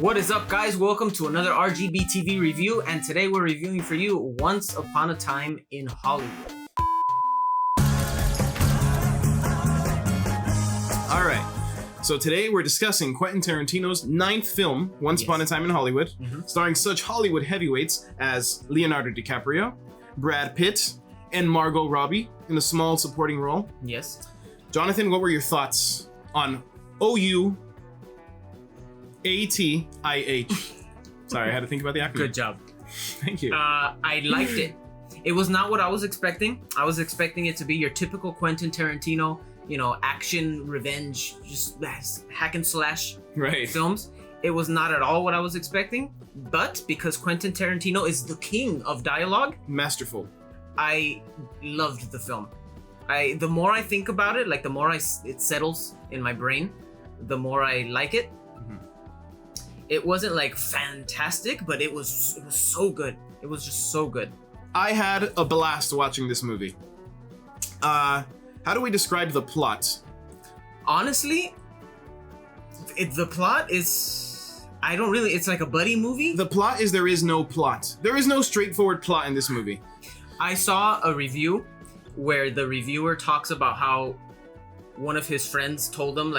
What is up, guys? Welcome to another RGBtv review, and today we're reviewing for you Once Upon a Time in Hollywood. All right, so today we're discussing Quentin Tarantino's 9th film, Once Upon a Time in Hollywood, starring such Hollywood heavyweights as Leonardo DiCaprio, Brad Pitt, and Margot Robbie in a small supporting role. Yes. Jonathan, what were your thoughts on O-U-A-T-I-H? Sorry, I had to think about the acronym. Good job. Thank you. I liked it. It was not what I was expecting. I was expecting it to be your typical Quentin Tarantino, action, revenge, just hack and slash films. It was not at all what I was expecting, but because Quentin Tarantino is the king of dialogue, Masterful. I loved the film. The more I think about it, the more it settles in my brain, the more I like it. It wasn't fantastic, but it was so good. It was just so good. I had a blast watching this movie. How do we describe the plot? Honestly, the plot is... it's like a buddy movie. The plot is there is no plot. There is no straightforward plot in this movie. I saw a review where the reviewer talks about how one of his friends told him,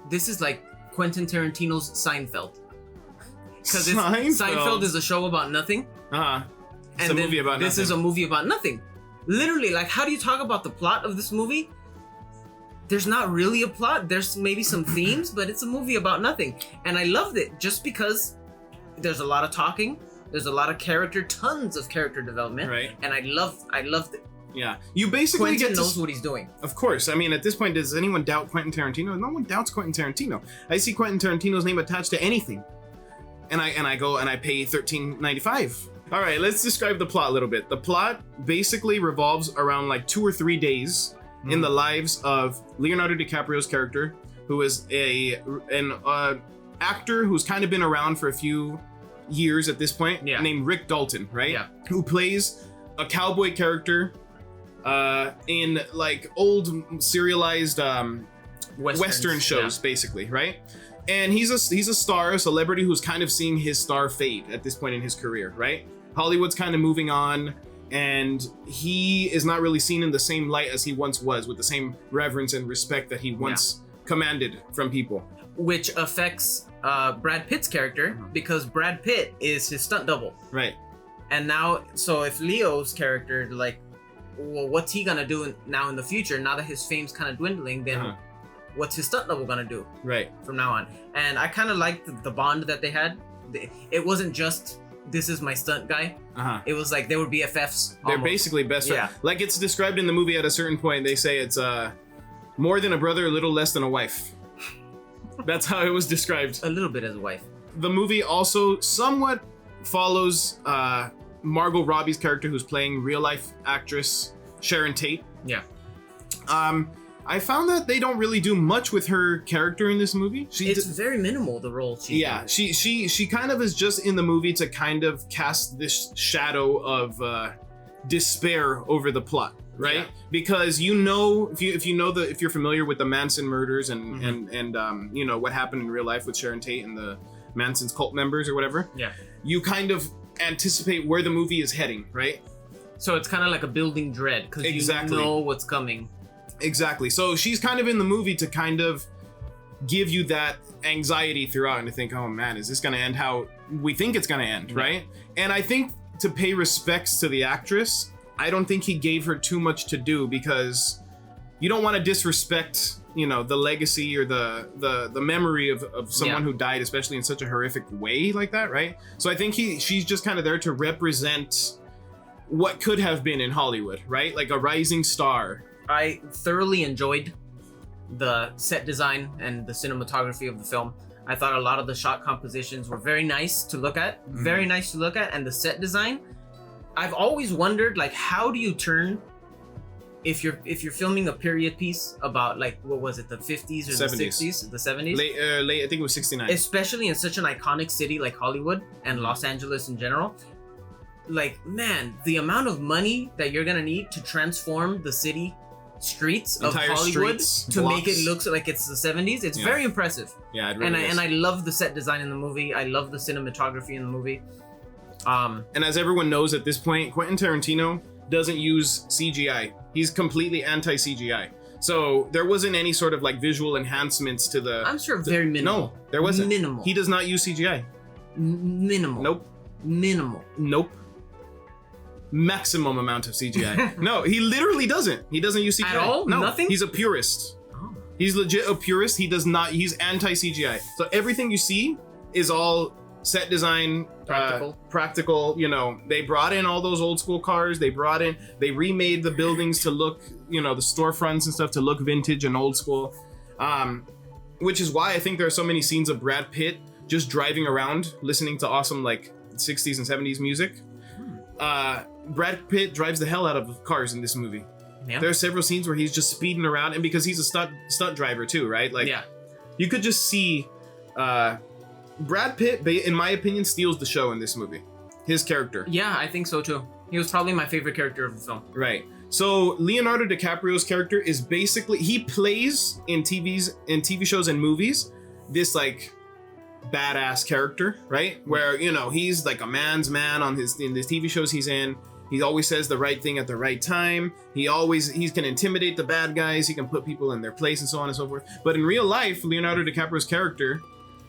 this is like Quentin Tarantino's Seinfeld. Because Seinfeld is a show about nothing. It's a movie about nothing. This is a movie about nothing. Literally, how do you talk about the plot of this movie? There's not really a plot. There's maybe some themes, but it's a movie about nothing. And I loved it just because there's a lot of talking. There's a lot of tons of character development. Right. And I loved it. Yeah. You basically Quentin knows what he's doing. Of course. I mean, at this point, does anyone doubt Quentin Tarantino? No one doubts Quentin Tarantino. I see Quentin Tarantino's name attached to anything. And I go and I pay $13.95. All right, let's describe the plot a little bit. The plot basically revolves around 2 or 3 days in the lives of Leonardo DiCaprio's character, who is an actor who's kind of been around for a few years at this point, named Rick Dalton, right? Yeah. Who plays a cowboy character in old serialized Western shows, basically, right? And he's a star, a celebrity who's kind of seeing his star fade at this point in his career, right? Hollywood's kind of moving on, and he is not really seen in the same light as he once was, with the same reverence and respect that he once commanded from people. Which affects Brad Pitt's character, because Brad Pitt is his stunt double. Right. And now, so if Leo's character, well, what's he gonna do now in the future, now that his fame's kind of dwindling, then what's his stunt double gonna do? Right. From now on. And I kind of liked the bond that they had. It wasn't just, this is my stunt guy. It was they were BFFs. They're basically best friends. Yeah. Like it's described in the movie at a certain point, they say it's more than a brother, a little less than a wife. That's how it was described. A little bit as a wife. The movie also somewhat follows Margot Robbie's character, who's playing real-life actress Sharon Tate. Yeah. I found that they don't really do much with her character in this movie. It's very minimal, the role she's in. She kind of is just in the movie to kind of cast this shadow of despair over the plot, right? Yeah. Because if you're familiar with the Manson murders and what happened in real life with Sharon Tate and the Manson's cult members or whatever, you kind of anticipate where the movie is heading, right? So it's kind of like a building dread, because you know what's coming. Exactly. So she's kind of in the movie to kind of give you that anxiety throughout and to think, oh man, is this going to end how we think it's going to end, right? And I think to pay respects to the actress, I don't think he gave her too much to do, because you don't want to disrespect, the legacy or the memory of someone who died, especially in such a horrific way like that, right? So I think she's just kind of there to represent what could have been in Hollywood, right? Like a rising star. I thoroughly enjoyed the set design and the cinematography of the film. I thought a lot of the shot compositions were very nice to look at. Very nice to look at. And the set design, I've always wondered, how do you turn, if you're filming a period piece about, what was it, the 50s or 70s. The 60s, the 70s? Late, I think it was 69. Especially in such an iconic city like Hollywood and Los Angeles in general. Man, the amount of money that you're gonna need to transform the city streets of Entire Hollywood streets, to make blocks. it look like it's the 70s. It's Yeah. very impressive. Yeah, it really is. And I love the set design in the movie. I love the cinematography in the movie. And as everyone knows at this point, Quentin Tarantino doesn't use CGI. He's completely anti-CGI. So there wasn't any sort of like visual enhancements to the... I'm sure very minimal. No, there wasn't. Minimal. He does not use CGI. Minimal. Nope. Minimal. Nope. Maximum amount of CGI. No, he literally doesn't. He doesn't use CGI. At all? No, Nothing? He's a purist. Oh. He's legit a purist. He does not... He's anti-CGI. So everything you see is all set design, practical. You know, they brought in all those old school cars. They remade the buildings to look, you know, the storefronts and stuff to look vintage and old school. Which is why I think there are so many scenes of Brad Pitt just driving around, listening to awesome like 60s and 70s music. Brad Pitt drives the hell out of cars in this movie. Yeah. There are several scenes where he's just speeding around, and because he's a stunt driver too, right? Like, yeah, you could just see Brad Pitt, in my opinion, steals the show in this movie. His character. Yeah, I think so too. He was probably my favorite character of the film. Right. So Leonardo DiCaprio's character is basically, he plays in TV shows and movies this like badass character, right? Where, you know, he's like a man's man in the TV shows he's in. He always says the right thing at the right time. He can intimidate the bad guys. He can put people in their place and so on and so forth. But in real life, Leonardo DiCaprio's character,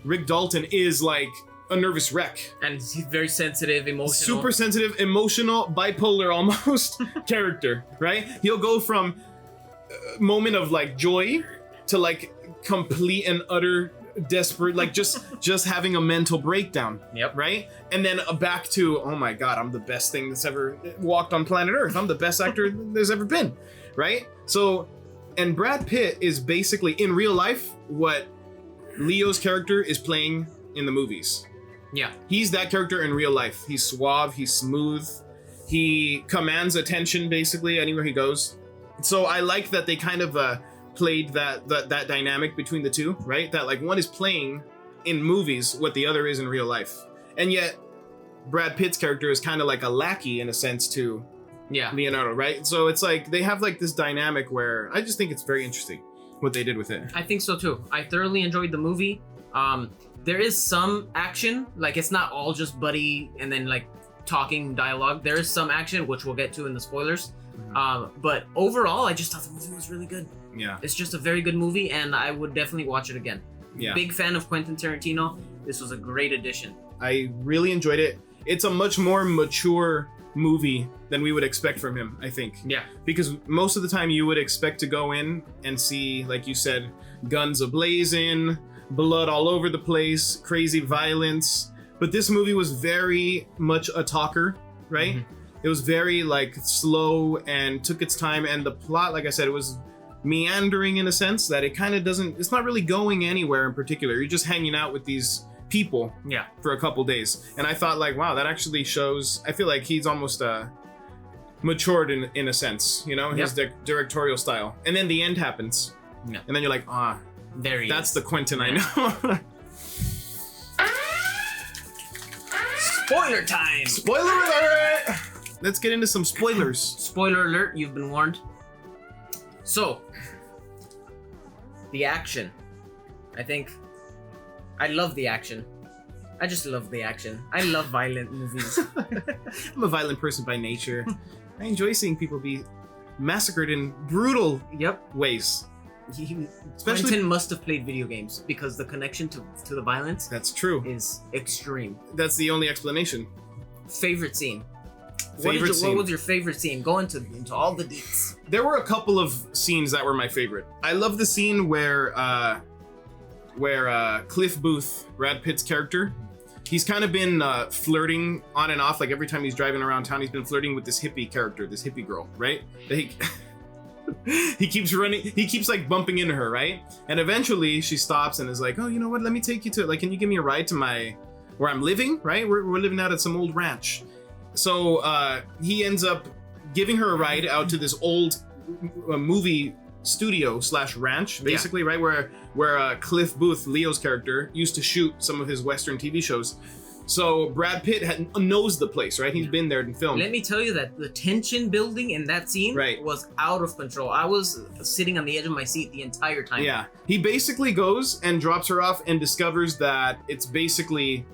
Rick Dalton, is like a nervous wreck. And he's very sensitive, emotional. Super sensitive, emotional, bipolar almost character, right? He'll go from a moment of like joy to like complete and utter desperate, like just having a mental breakdown. Yep. Right? And then back to, oh my God, I'm the best thing that's ever walked on planet Earth. I'm the best actor there's ever been. Right? So, and Brad Pitt is basically in real life what Leo's character is playing in the movies. Yeah. He's that character in real life. He's suave, he's smooth, he commands attention basically anywhere he goes. So I like that they kind of played that dynamic between the two, right? That like one is playing in movies what the other is in real life. And yet Brad Pitt's character is kind of like a lackey in a sense to Leonardo, right? So it's like they have like this dynamic where I just think it's very interesting what they did with it. I think so too. I thoroughly enjoyed the movie. There is some action, like it's not all just buddy and then like talking dialogue. There is some action, which we'll get to in the spoilers. But overall, I just thought the movie was really good. Yeah. It's just a very good movie, and I would definitely watch it again. Yeah. Big fan of Quentin Tarantino. This was a great addition. I really enjoyed it. It's a much more mature movie than we would expect from him, I think. Yeah. Because most of the time you would expect to go in and see, like you said, guns a-blazing, blood all over the place, crazy violence. But this movie was very much a talker, right? Mm-hmm. It was very like slow and took its time, and the plot, like I said, it was meandering in a sense that it kind of it's not really going anywhere in particular. You're just hanging out with these people for a couple days. And I thought like, wow, that actually shows, I feel like he's almost matured in a sense, you know, his directorial style. And then the end happens. Yeah. And then you're like, there he that's is. the Quentin I know. Spoiler time! Spoiler alert! Let's get into some spoilers. Spoiler alert, you've been warned. So, the action. I love the action. I just love the action. I love violent movies. I'm a violent person by nature. I enjoy seeing people be massacred in brutal ways. Quentin must have played video games because the connection to the violence that's true is extreme. That's the only explanation. Favorite scene. What was your favorite scene? Go into all the deets. There were a couple of scenes that were my favorite. I love the scene where Cliff Booth, Brad Pitt's character, he's kind of been flirting on and off. Like every time he's driving around town, he's been flirting with this hippie character, this hippie girl, right? He keeps running, he keeps like bumping into her, right? And eventually she stops and is like, oh, you know what? Let me take you to, like, can you give me a ride to where I'm living, right? We're living out at some old ranch. So he ends up giving her a ride out to this old movie studio / ranch, basically, right? Where Cliff Booth, Leo's character, used to shoot some of his Western TV shows. So Brad Pitt knows the place, right? He's been there and filmed. Let me tell you that the tension building in that scene was out of control. I was sitting on the edge of my seat the entire time. Yeah. He basically goes and drops her off and discovers that it's basically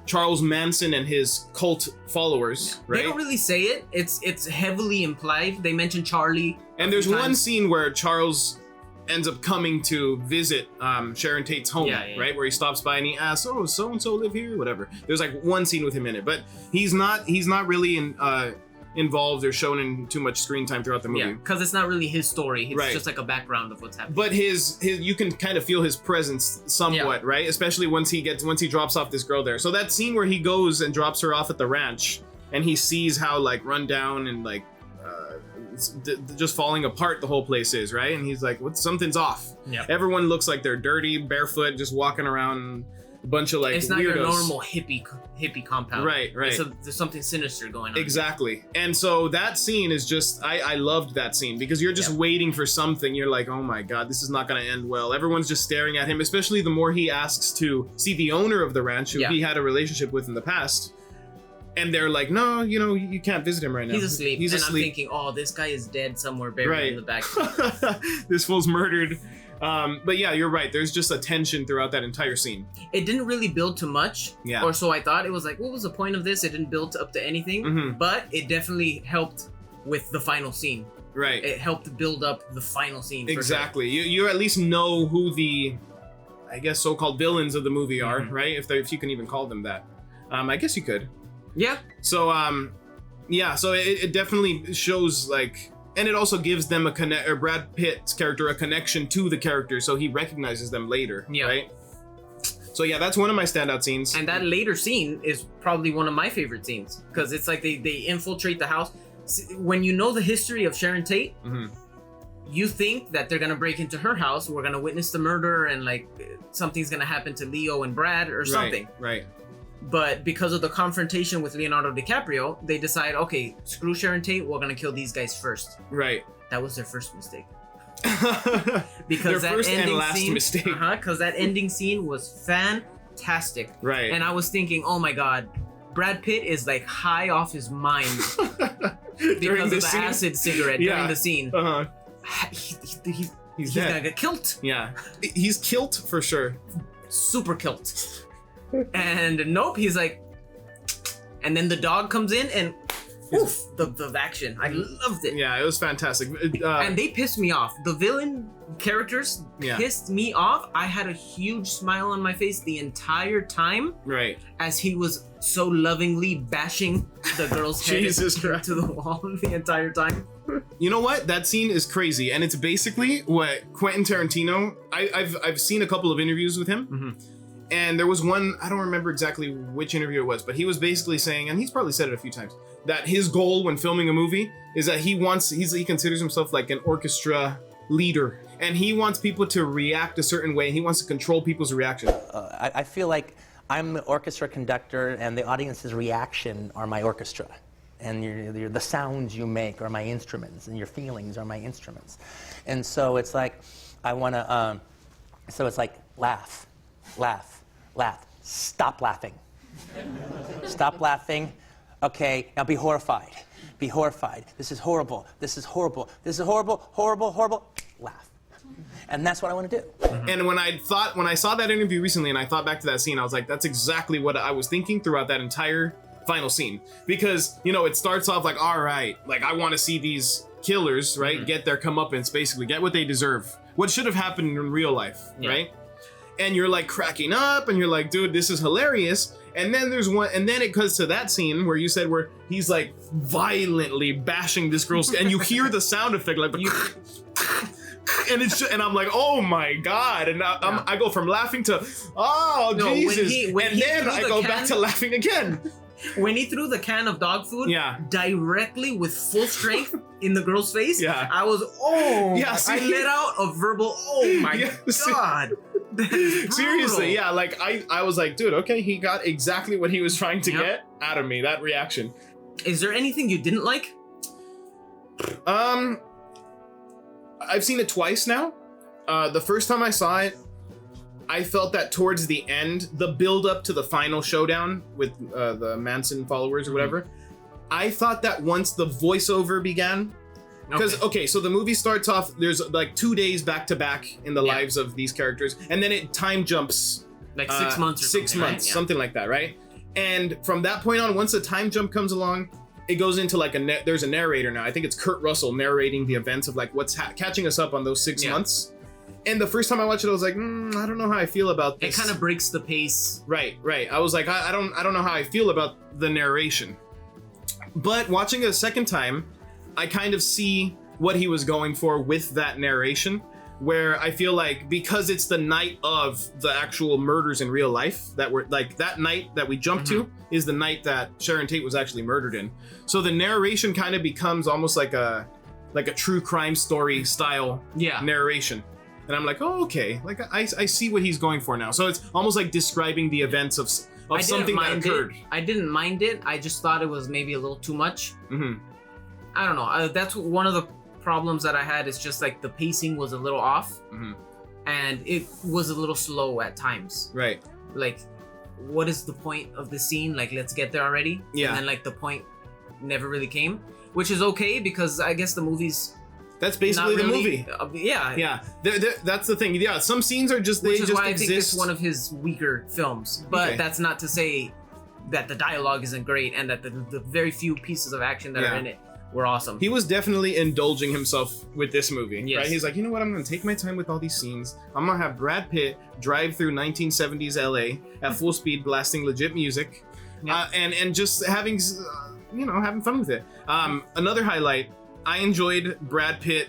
Charles Manson and his cult followers, right? They don't really say it. It's heavily implied. They mention Charlie. And there's one scene where Charles ends up coming to visit Sharon Tate's home, right? Where he stops by and he asks, "Oh, so and so live here?" Whatever. There's like one scene with him in it, but he's not really involved or shown in too much screen time throughout the movie. Yeah, because it's not really his story. It's just like a background of what's happening. But his you can kind of feel his presence somewhat, right? Especially once he drops off this girl there. So that scene where he goes and drops her off at the ranch and he sees how like run down and like just falling apart the whole place is, right? And he's like, something's off. Yeah. Everyone looks like they're dirty, barefoot, just walking around, a bunch of like it's not weirdos. Your normal hippie compound. Right. There's something sinister going on. Exactly. And so that scene is just, I loved that scene because you're just waiting for something. You're like, oh my God, this is not going to end well. Everyone's just staring at him, especially the more he asks to see the owner of the ranch who he had a relationship with in the past. And they're like, no, you can't visit him right now. He's asleep. I'm thinking, oh, this guy is dead somewhere buried in the back. This fool's murdered. But yeah, you're right. There's just a tension throughout that entire scene. It didn't really build to much. Yeah. Or so I thought. It was like, what was the point of this? It didn't build up to anything. Mm-hmm. But it definitely helped with the final scene. Right. It helped build up the final scene. Exactly. Sure. You at least know who the, I guess, so-called villains of the movie are, right? If you can even call them that. I guess you could. Yeah. So, so it definitely shows like, and it also gives them Brad Pitt's character a connection to the character, so he recognizes them later, right? So yeah, that's one of my standout scenes. And that later scene is probably one of my favorite scenes because it's like they infiltrate the house. When you know the history of Sharon Tate, you think that they're gonna break into her house, we're gonna witness the murder, and like something's gonna happen to Leo and Brad or something. Right. But because of the confrontation with Leonardo DiCaprio, they decide, okay, screw Sharon Tate, we're gonna kill these guys first. Right. That was their first mistake. Because their first and last mistake. Because that ending scene was fantastic. Right. And I was thinking, oh my God, Brad Pitt is like high off his mind because of the acid cigarette during the scene. He's gonna get killed. Yeah. He's killed for sure. Super killed. And nope, he's like, and then the dog comes in and oof, the action. I loved it. Yeah, it was fantastic. And they pissed me off. The villain characters pissed me off. I had a huge smile on my face the entire time. Right. As he was so lovingly bashing the girl's head to the wall the entire time. You know what? That scene is crazy, and it's basically what Quentin Tarantino. I've seen a couple of interviews with him. Mm-hmm. And there was one, I don't remember exactly which interview it was, but he was basically saying, and he's probably said it a few times, that his goal when filming a movie is that he considers himself like an orchestra leader. And he wants people to react a certain way. He wants to control people's reaction. I feel like I'm the orchestra conductor and the audience's reaction are my orchestra. And the sounds you make are my instruments and your feelings are my instruments. And so it's like, I want to, so it's like laugh. Laugh. Stop laughing. Stop laughing. Okay, now be horrified. Be horrified. This is horrible. This is horrible. This is horrible, horrible, horrible. Laugh. And that's what I want to do. Mm-hmm. And when I saw that interview recently and I thought back to that scene, I was like, that's exactly what I was thinking throughout that entire final scene. Because, it starts off like, all right, like I want to see these killers, right, get their comeuppance, basically, get what they deserve. What should have happened in real life, right? And you're like cracking up and you're like, dude, this is hilarious. And then there's one, and then it goes to that scene where you said where he's like violently bashing this girl's, and you hear the sound effect like, and it's just, and I'm like, oh my God. And I go from laughing to, Jesus. And then I go back to laughing again. When he threw the can of dog food directly with full strength in the girl's face, I was, I let out a verbal, oh my God. Seriously, like I was like, dude, okay, he got exactly what he was trying to get out of me, that reaction. Is there anything you didn't like? I've seen it twice now. The first time I saw it, I felt that towards the end, the build up to the final showdown with the Manson followers or whatever, I thought that once the voiceover began, because okay, so the movie starts off, there's like 2 days back to back in the lives of these characters, and then it time jumps like 6 months or 6 something, months, right? something like that, right? And from that point on, once the time jump comes along, it goes into like there's a narrator now. I think it's Kurt Russell narrating the events of like what's catching us up on those 6 months. And the first time I watched it, I was like, I don't know how I feel about this. It kind of breaks the pace. Right. I was like, I don't know how I feel about the narration. But watching it a second time, I kind of see what he was going for with that narration, where I feel like because it's the night of the actual murders in real life, that were like that night that we jumped to is the night that Sharon Tate was actually murdered in. So the narration kind of becomes almost like a true crime story style narration. And I'm like, oh, okay. Like I see what he's going for now. So it's almost like describing the events of something that occurred. I didn't mind it. I just thought it was maybe a little too much. I don't know. That's one of the problems that I had, is just like the pacing was a little off, and it was a little slow at times. Right. Like, what is the point of the scene? Like, let's get there already. Yeah. And then like the point never really came, which is okay because I guess the movie's. That's basically the movie. Yeah. That's the thing. Yeah, some scenes are just Which they is just why exist. I think it's one of his weaker films. But that's not to say that the dialogue isn't great and that the very few pieces of action that are in it were awesome. He was definitely indulging himself with this movie. Yes. Right? He's like, you know what? I'm gonna take my time with all these scenes. I'm gonna have Brad Pitt drive through 1970s LA at full speed, blasting legit music, and just having having fun with it. Another highlight. I enjoyed Brad Pitt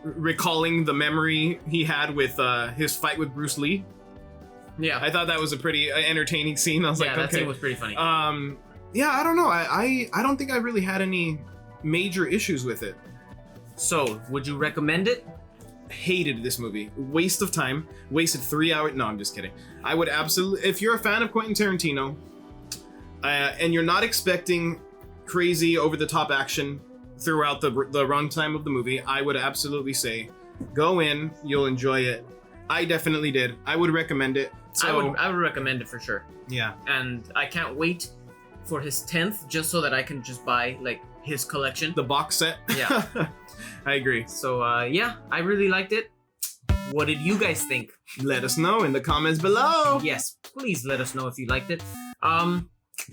recalling the memory he had with his fight with Bruce Lee. Yeah, I thought that was a pretty entertaining scene. I was like, that okay. scene was pretty funny. Yeah, I don't know. I don't think I really had any major issues with it. So, would you recommend it? Hated this movie. Waste of time. Wasted 3 hours. No, I'm just kidding. I would absolutely, if you're a fan of Quentin Tarantino, and you're not expecting crazy over-the-top action throughout the runtime of the movie, I would absolutely say go in, you'll enjoy it. I definitely did. I would recommend it. So I would recommend it for sure. Yeah. And I can't wait for his 10th just so that I can just buy like his collection. The box set. Yeah. I agree. So I really liked it. What did you guys think? Let us know in the comments below. Yes, please let us know if you liked it.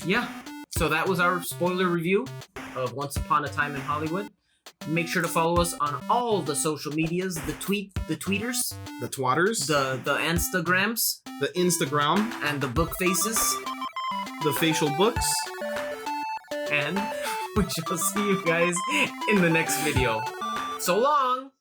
Yeah. So that was our spoiler review of Once Upon a Time in Hollywood. Make sure to follow us on all the social medias, the tweeters, the twatters, the Instagrams, the Instagram, and the book faces, the facial books. And we shall see you guys in the next video. So long!